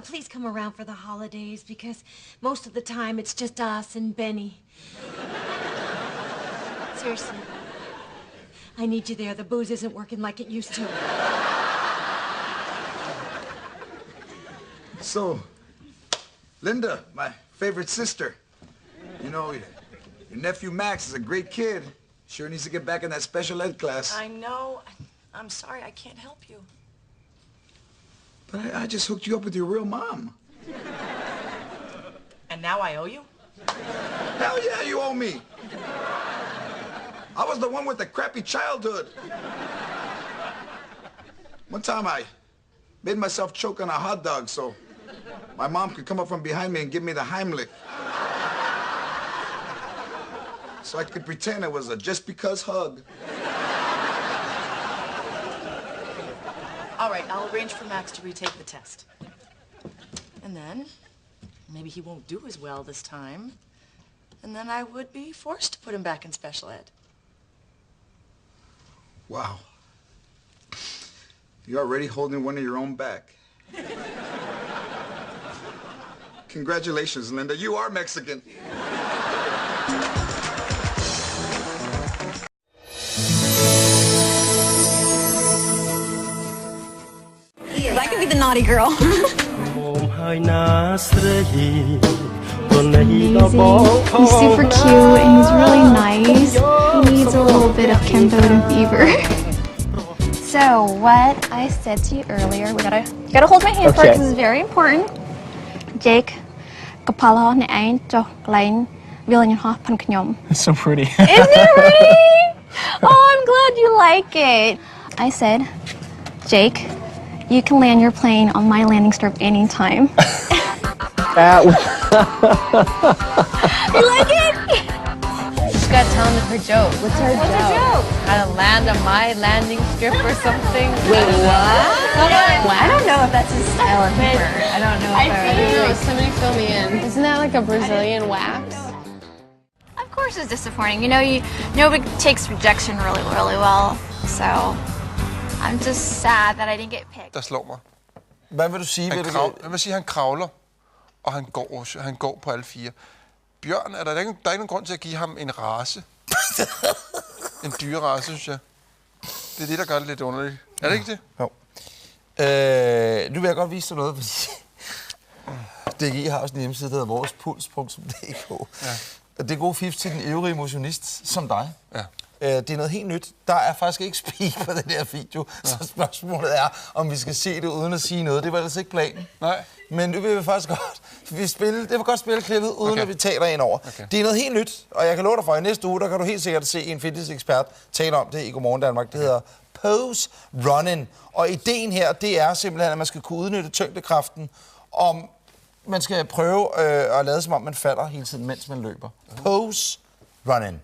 Please come around for the holidays, because most of the time it's just us and Benny. Seriously. I need you there. The booze isn't working like it used to. So, Linda, my favorite sister. You know, your nephew Max is a great kid. Sure needs to get back in that special ed class. I know. I'm sorry, I can't help you. But I just hooked you up with your real mom. And now I owe you? Hell yeah, you owe me. I was the one with the crappy childhood. One time I made myself choke on a hot dog so my mom could come up from behind me and give me the Heimlich. So I could pretend it was a just because hug. All right, I'll arrange for Max to retake the test. And then, maybe he won't do as well this time. And then I would be forced to put him back in special ed. Wow. You're already holding one of your own back. Congratulations, Linda. You are Mexican. I could be the naughty girl. He's super cute and he's really nice. He needs a little bit of Cambodian fever. So what I said to you earlier, we gotta hold my hand first because it's very important. Jake, kapala ne ain cho klein villain ha pan knyom. It's so pretty. Isn't it pretty? Oh, I'm glad you like it. I said, Jake, you can land your plane on my landing strip anytime. You like it? Just gotta tell him her joke. What's her joke? How to land on my landing strip or something. Wait, what? Well, I don't know if that's his style of humor. I don't know if I don't know. Somebody fill me in. Isn't that like a Brazilian wax? Of course it's disappointing. You know, nobody takes rejection really, really well. So I'm just sad that I didn't get picked. Der slår mig. Hvad vil du sige? Jeg vil sige, han kravler, og han går på alle fire. Bjørn, der er ikke nogen grund til at give ham en race. En dyrerace, synes jeg. Det er det, der gør det lidt underligt. Er det ikke det? Jo. Nu vil jeg godt vise dig noget, fordi DGI har også en hjemmeside, der hedder vorespuls.dk. Ja. Det er gode fif til den øvrige motionist som dig. Ja. Det er noget helt nyt. Der er faktisk ikke speak på den her video, så spørgsmålet er, om vi skal se det uden at sige noget. Det var ellers ikke planen. Nej. Men nu vil vi faktisk godt det var godt spille klippet, uden at vi taler ind over. Okay. Det er noget helt nyt, og jeg kan love dig for, at i næste uge, der kan du helt sikkert se en fitnessekspert tale om det i Godmorgen Danmark. Det hedder Pose Running. Og ideen her, det er simpelthen, at man skal kunne udnytte tyngdekraften, om man skal prøve at lade som om, man falder hele tiden, mens man løber. Pose Running.